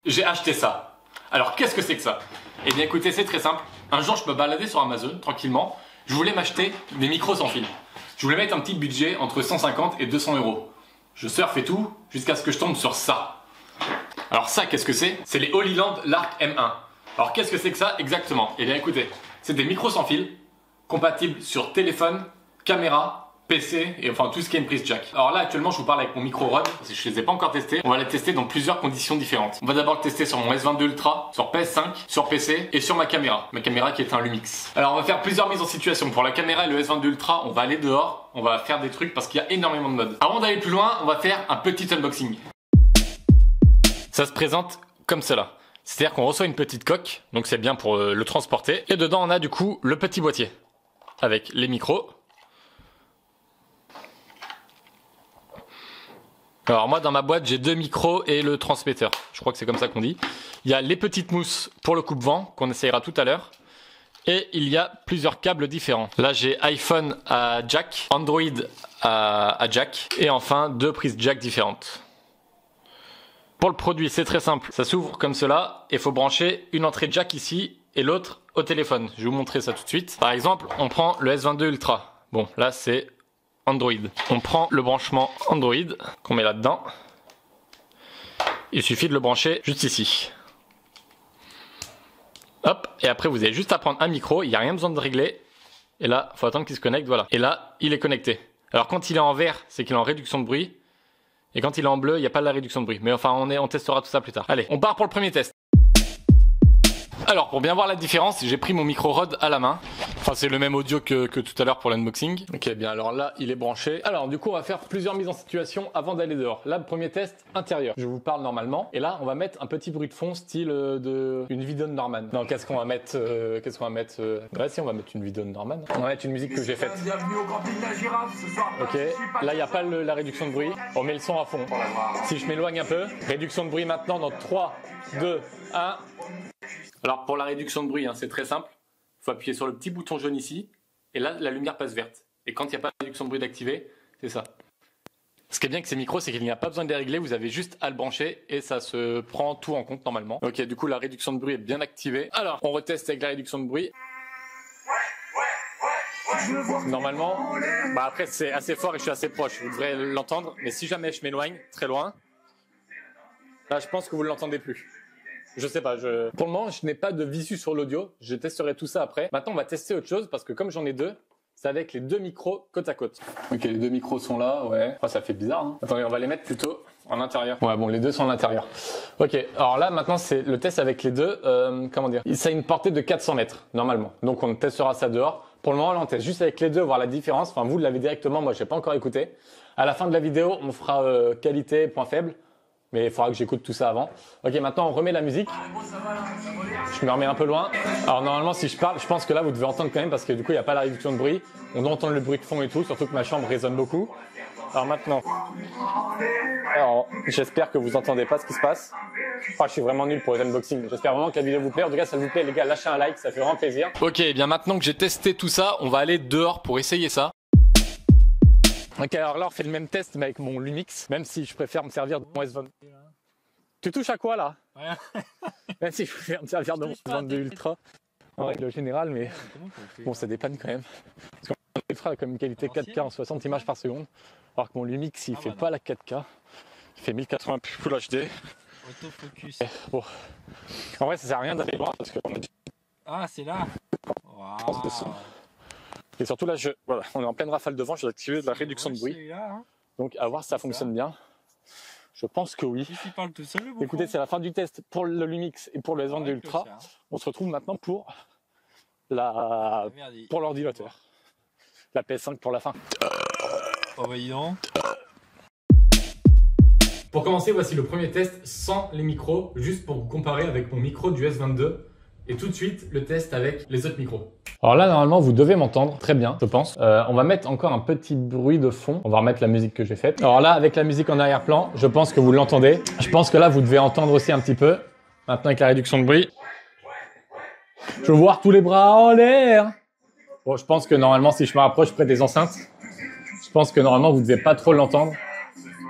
J'ai acheté ça. Alors qu'est-ce que c'est que ça? Eh bien écoutez, c'est très simple. Un jour je me baladais sur Amazon tranquillement. Je voulais m'acheter des micros sans fil. Je voulais mettre un petit budget entre 150 et 200 euros. Je surfe et tout jusqu'à ce que je tombe sur ça. Alors ça, qu'est-ce que c'est? C'est les Holyland Lark M1. Alors qu'est-ce que c'est que ça exactement? Eh bien écoutez, c'est des micros sans fil compatibles sur téléphone, caméra, PC et enfin tout ce qui est une prise jack. Alors là actuellement je vous parle avec mon micro Rode parce que je les ai pas encore testés. On va les tester dans plusieurs conditions différentes. On va d'abord le tester sur mon S22 Ultra, sur PS5, sur PC et sur ma caméra qui est un Lumix. Alors on va faire plusieurs mises en situation. Pour la caméra et le S22 Ultra, on va aller dehors, on va faire des trucs parce qu'il y a énormément de modes. Avant d'aller plus loin, on va faire un petit unboxing. Ça se présente comme cela. C'est-à-dire qu'on reçoit une petite coque, donc c'est bien pour le transporter. Et dedans on a du coup le petit boîtier avec les micros. Alors moi dans ma boîte j'ai 2 micros et le transmetteur, je crois que c'est comme ça qu'on dit. Il y a les petites mousses pour le coupe-vent qu'on essayera tout à l'heure. Et il y a plusieurs câbles différents. Là j'ai iPhone à jack, Android à jack et enfin 2 prises jack différentes. Pour le produit c'est très simple, ça s'ouvre comme cela et il faut brancher une entrée jack ici et l'autre au téléphone. Je vais vous montrer ça tout de suite. Par exemple on prend le S22 Ultra, bon là c'est Android. On prend le branchement Android qu'on met là-dedans. Il suffit de le brancher juste ici. Hop, et après vous avez juste à prendre un micro, il n'y a rien besoin de régler. Et là, il faut attendre qu'il se connecte, voilà. Et là, il est connecté. Alors quand il est en vert, c'est qu'il est en réduction de bruit. Et quand il est en bleu, il n'y a pas de la réduction de bruit. Mais enfin, on testera tout ça plus tard. Allez, on part pour le premier test. Alors pour bien voir la différence, j'ai pris mon micro Rode à la main. Enfin c'est le même audio que tout à l'heure pour l'unboxing. Ok bien alors là il est branché. Alors du coup on va faire plusieurs mises en situation avant d'aller dehors. Là le premier test intérieur. Je vous parle normalement. Et là on va mettre un petit bruit de fond style de une vidéo de Norman. Non qu'est-ce qu'on va mettre Ouais si on va mettre une vidéo de Norman. On va mettre une musique que j'ai faite. Ok là il n'y a pas la réduction de bruit. On met le son à fond. Si je m'éloigne un peu. Réduction de bruit maintenant dans 3, 2, 1. Alors pour la réduction de bruit, hein, c'est très simple. Il faut appuyer sur le petit bouton jaune ici. Et là, la lumière passe verte. Et quand il n'y a pas de réduction de bruit d'activer, c'est ça. Ce qui est bien avec ces micros, c'est qu'il n'y a pas besoin de les régler. Vous avez juste à le brancher et ça se prend tout en compte normalement. Ok, du coup la réduction de bruit est bien activée. Alors, on reteste avec la réduction de bruit. Normalement, bah après c'est assez fort et je suis assez proche. Vous devrez l'entendre. Mais si jamais je m'éloigne très loin, là je pense que vous ne l'entendez plus. Je sais pas, pour le moment je n'ai pas de visu sur l'audio, je testerai tout ça après. Maintenant on va tester autre chose parce que comme j'en ai 2, c'est avec les 2 micros côte à côte. Ok les 2 micros sont là, ouais. Oh, ça fait bizarre hein. Attendez on va les mettre plutôt en intérieur. Ouais bon les 2 sont en intérieur. Ok alors là maintenant c'est le test avec les 2, comment dire. Ça a une portée de 400 mètres normalement, donc on testera ça dehors. Pour le moment là on teste juste avec les 2, voir la différence. Enfin vous l'avez directement, moi je n'ai pas encore écouté. À la fin de la vidéo on fera qualité, point faible. Mais il faudra que j'écoute tout ça avant. Ok, maintenant on remet la musique. Je me remets un peu loin. Alors normalement si je parle, je pense que là vous devez entendre quand même parce que du coup il n'y a pas la réduction de bruit. On doit entendre le bruit de fond et tout, surtout que ma chambre résonne beaucoup. Alors maintenant, j'espère que vous entendez pas ce qui se passe. Oh, je suis vraiment nul pour les unboxings. J'espère vraiment que la vidéo vous plaît. En tout cas, ça vous plaît les gars, lâchez un like, ça fait vraiment plaisir. Ok, bien maintenant que j'ai testé tout ça, on va aller dehors pour essayer ça. Ok, alors là on fait le même test mais avec mon Lumix, même si je préfère me servir de mon S22. Tu touches à quoi là? Ouais. Même si je préfère me servir de mon S22 Ultra en règle générale, mais bon ça dépanne quand même. Parce qu'on fera comme une qualité 4K en 60 images par seconde, alors que mon Lumix il fait pas la 4K, il fait 1080 Full HD. Autofocus. Bon. En vrai ça sert à rien d'aller loin parce que Ah c'est là. Wow. Et surtout là, voilà, on est en pleine rafale de vent, je vais activer de la réduction de bruit. Là, hein. Donc à voir si ça fonctionne bien. Je pense que oui. Tu parles tout seul, écoutez, c'est la fin du test pour le Lumix et pour le S22 Ultra. On se retrouve maintenant pour l'ordinateur. La PS5 pour la fin. Oh bah dis donc. Pour commencer, voici le premier test sans les micros, juste pour vous comparer avec mon micro du S22. Et tout de suite, le test avec les autres micros. Alors là, normalement, vous devez m'entendre très bien, je pense. On va mettre encore un petit bruit de fond. On va remettre la musique que j'ai faite. Alors là, avec la musique en arrière-plan, je pense que vous l'entendez. Je pense que là, vous devez entendre aussi un petit peu. Maintenant, avec la réduction de bruit. Je veux voir tous les bras en l'air. Bon, je pense que normalement, si je me rapproche près des enceintes, je pense que normalement, vous ne devez pas trop l'entendre.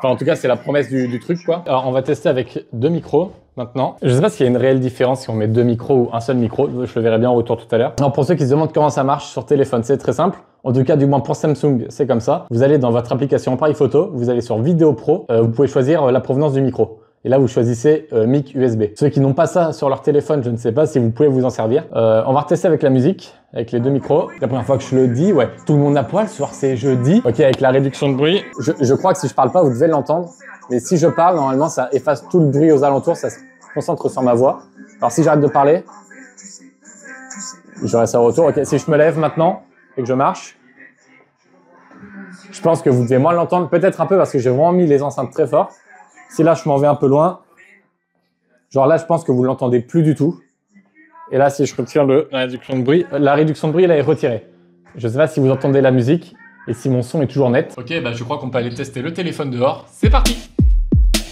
Enfin, en tout cas, c'est la promesse du truc, quoi. Alors, on va tester avec 2 micros maintenant. Je sais pas s'il y a une réelle différence si on met 2 micros ou un seul micro. Je le verrai bien en retour tout à l'heure. Alors, pour ceux qui se demandent comment ça marche sur téléphone, c'est très simple. En tout cas, du moins pour Samsung, c'est comme ça. Vous allez dans votre application appareil photo, vous allez sur Vidéo Pro, vous pouvez choisir la provenance du micro. Et là, vous choisissez mic USB. Ceux qui n'ont pas ça sur leur téléphone, je ne sais pas si vous pouvez vous en servir. On va retester avec la musique, avec les 2 micros. La première fois que je le dis, ouais, tout le monde à poil, ce soir c'est jeudi. Ok, avec la réduction de bruit. Je crois que si je parle pas, vous devez l'entendre. Mais si je parle, normalement, ça efface tout le bruit aux alentours, ça se concentre sur ma voix. Alors si j'arrête de parler, j'aurai ça au retour. Ok, si je me lève maintenant et que je marche, je pense que vous devez moins l'entendre, peut-être un peu parce que j'ai vraiment mis les enceintes très fort. Si là, je m'en vais un peu loin, genre là, je pense que vous l'entendez plus du tout. Et là, si je retire la réduction de bruit, là, elle est retirée. Je sais pas si vous entendez la musique et si mon son est toujours net. Ok, bah je crois qu'on peut aller tester le téléphone dehors. C'est parti!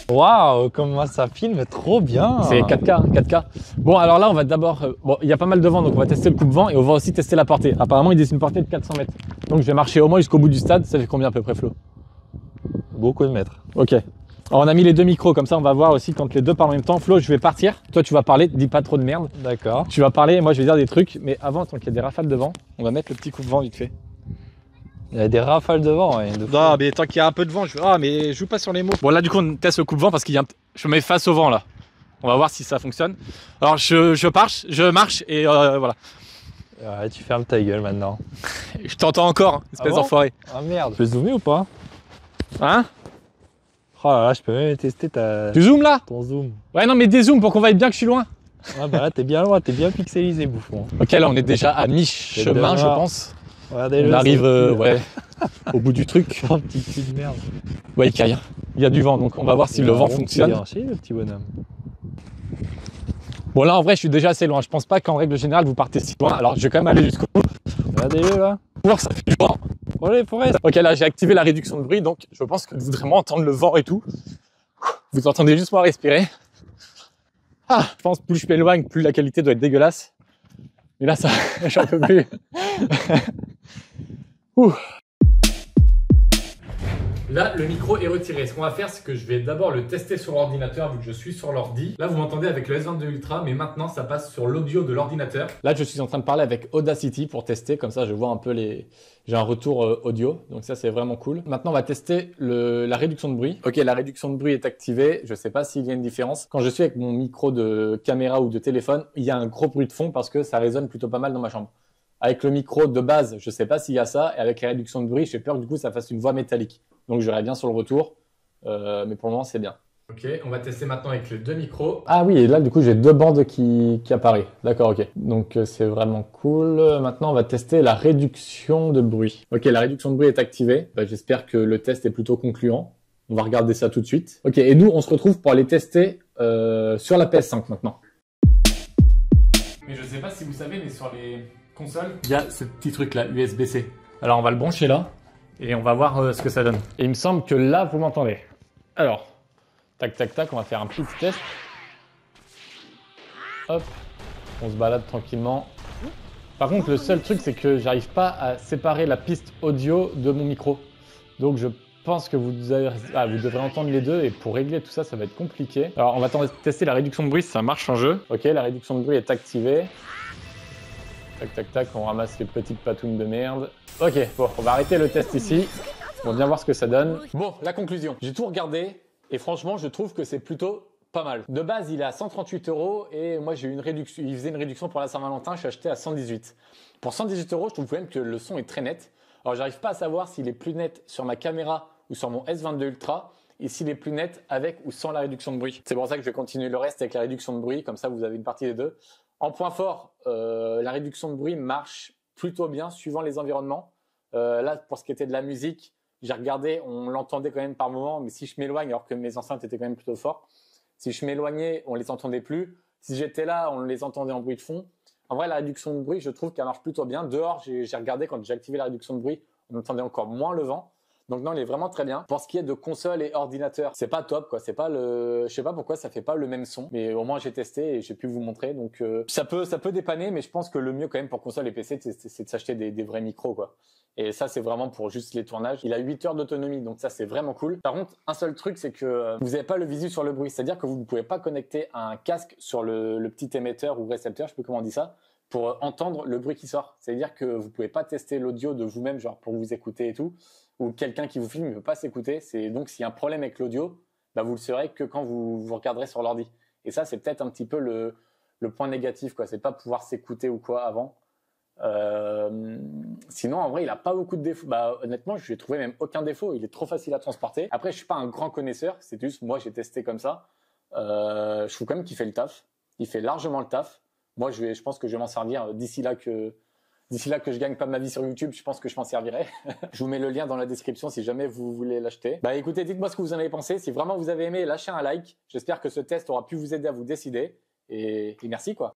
Waouh, comment ça filme trop bien. C'est 4K, 4K. Bon, alors là, on va d'abord... bon, il y a pas mal de vent, donc on va tester le coupe-vent et on va aussi tester la portée. Apparemment, ils disent une portée de 400 mètres. Donc, je vais marcher au moins jusqu'au bout du stade. Ça fait combien à peu près, Flo? Beaucoup de mètres. Ok. Alors, on a mis les 2 micros, comme ça, on va voir aussi quand les deux parlent en même temps. Flo, je vais partir. Toi, tu vas parler. Dis pas trop de merde. D'accord. Tu vas parler et moi, je vais dire des trucs. Mais avant, tant qu'il y a des rafales de vent, on va mettre le petit coupe-vent vite fait. Il y a des rafales de vent. Ouais, Non, mais tant qu'il y a un peu de vent, ah, mais je joue pas sur les mots. Bon, là, du coup, on teste le coupe-vent parce qu'il y a je me mets face au vent, là. On va voir si ça fonctionne. Alors, je marche et voilà. Ouais, tu fermes ta gueule maintenant. Je t'entends encore, hein, espèce d'enfoiré. Ah merde. Je peux zoomer ou pas? Hein? Oh là là, je peux même tester Tu zoomes là? ton zoom. Ouais, non, mais dézoome pour qu'on voie bien que je suis loin. Ah bah là, t'es bien loin, t'es bien pixelisé, bouffon. Ok, là, on est déjà à mi-chemin, je pense. Regardez-le. On arrive ouais, au bout du truc. Un petit cul de merde. Ouais, il y a du vent, donc on va voir si le vent fonctionne. Il le petit bonhomme. Bon, là, en vrai, je suis déjà assez loin. Je pense pas qu'en règle générale, vous partez si loin. Alors, je vais quand même aller jusqu'au bout. Regardez-le là. Pour ça fait du vent. Ok, là, j'ai activé la réduction de bruit, donc je pense que vous voudrez vraiment entendre le vent et tout. Vous entendez juste moi respirer. Ah, je pense que plus je m'éloigne, plus la qualité doit être dégueulasse. Mais là, ça, j'en peux plus. Ouh. Là, le micro est retiré. Ce qu'on va faire, c'est que je vais d'abord le tester sur l'ordinateur vu que je suis sur l'ordi. Là, vous m'entendez avec le S22 Ultra, mais maintenant, ça passe sur l'audio de l'ordinateur. Là, je suis en train de parler avec Audacity pour tester. Comme ça, je vois un peu les... J'ai un retour audio, donc ça, c'est vraiment cool. Maintenant, on va tester la réduction de bruit. Ok, la réduction de bruit est activée. Je sais pas s'il y a une différence. Quand je suis avec mon micro de caméra ou de téléphone, il y a un gros bruit de fond parce que ça résonne plutôt pas mal dans ma chambre. Avec le micro de base, je sais pas s'il y a ça. Et avec la réduction de bruit, j'ai peur que du coup, ça fasse une voix métallique. Donc, je verrai bien sur le retour. Mais pour le moment, c'est bien. Ok, on va tester maintenant avec les 2 micros. Ah oui, et là, du coup, j'ai 2 bandes qui apparaissent. D'accord, ok. Donc, c'est vraiment cool. Maintenant, on va tester la réduction de bruit. Ok, la réduction de bruit est activée. Bah, j'espère que le test est plutôt concluant. On va regarder ça tout de suite. Ok, et nous, on se retrouve pour aller tester sur la PS5 maintenant. Mais je sais pas si vous savez, mais sur les consoles, il y a ce petit truc là, USB-C. Alors, on va le brancher là. Et on va voir ce que ça donne. Et il me semble que là, vous m'entendez. Alors, tac, tac, tac, on va faire un petit test. Hop, on se balade tranquillement. Par contre, le seul truc, c'est que j'arrive pas à séparer la piste audio de mon micro. Donc, je pense que vous devrez entendre les deux. Et pour régler tout ça, ça va être compliqué. Alors, on va tester la réduction de bruit, si ça marche en jeu. Ok, la réduction de bruit est activée. Tac, tac, tac, on ramasse les petites patounes de merde. Ok, bon, on va arrêter le test ici. On va bien voir ce que ça donne. Bon, la conclusion. J'ai tout regardé et franchement, je trouve que c'est plutôt pas mal. De base, il est à 138 € et moi, j'ai eu une réduction. Il faisait une réduction pour la Saint-Valentin, je suis acheté à 118. Pour 118 €, je trouve quand même que le son est très net. Alors, j'arrive pas à savoir s'il est plus net sur ma caméra ou sur mon S22 Ultra et s'il est plus net avec ou sans la réduction de bruit. C'est pour ça que je vais continuer le reste avec la réduction de bruit, comme ça, vous avez une partie des deux. En point fort, la réduction de bruit marche plutôt bien suivant les environnements. Là, pour ce qui était de la musique, j'ai regardé, on l'entendait quand même par moment, mais si je m'éloigne, alors que mes enceintes étaient quand même plutôt fortes, si je m'éloignais, on les entendait plus. Si j'étais là, on les entendait en bruit de fond. En vrai, la réduction de bruit, je trouve qu'elle marche plutôt bien. Dehors, j'ai regardé, quand j'ai activé la réduction de bruit, on entendait encore moins le vent. Donc non, il est vraiment très bien. Pour ce qui est de console et ordinateur, c'est pas top, quoi. C'est pas le, je sais pas pourquoi ça fait pas le même son, mais au moins j'ai testé et j'ai pu vous montrer. Donc ça peut dépanner, mais je pense que le mieux quand même pour console et PC, c'est de s'acheter des vrais micros, quoi. Et ça, c'est vraiment pour juste les tournages. Il a 8 heures d'autonomie, donc ça, c'est vraiment cool. Par contre, un seul truc, c'est que vous n'avez pas le visu sur le bruit. C'est-à-dire que vous ne pouvez pas connecter un casque sur le petit émetteur ou récepteur, je sais plus comment on dit ça, pour entendre le bruit qui sort. C'est-à-dire que vous pouvez pas tester l'audio de vous-même, genre pour vous écouter et tout, ou quelqu'un qui vous filme ne peut pas s'écouter. C'est donc s'il y a un problème avec l'audio, bah vous le saurez que quand vous regarderez sur l'ordi. Et ça, c'est peut-être un petit peu le point négatif, quoi. C'est pas pouvoir s'écouter ou quoi avant. Sinon, en vrai, il a pas beaucoup de défauts. Bah, honnêtement, je lui ai trouvé même aucun défaut. Il est trop facile à transporter. Après, je suis pas un grand connaisseur. C'est juste, moi, j'ai testé comme ça. Je trouve quand même qu'il fait le taf. Il fait largement le taf. Moi, je pense que je vais m'en servir d'ici là que je gagne pas ma vie sur YouTube. Je pense que je m'en servirai. Je vous mets le lien dans la description si jamais vous voulez l'acheter. Bah, écoutez, dites-moi ce que vous en avez pensé. Si vraiment vous avez aimé, lâchez un like. J'espère que ce test aura pu vous aider à vous décider. Et merci, quoi.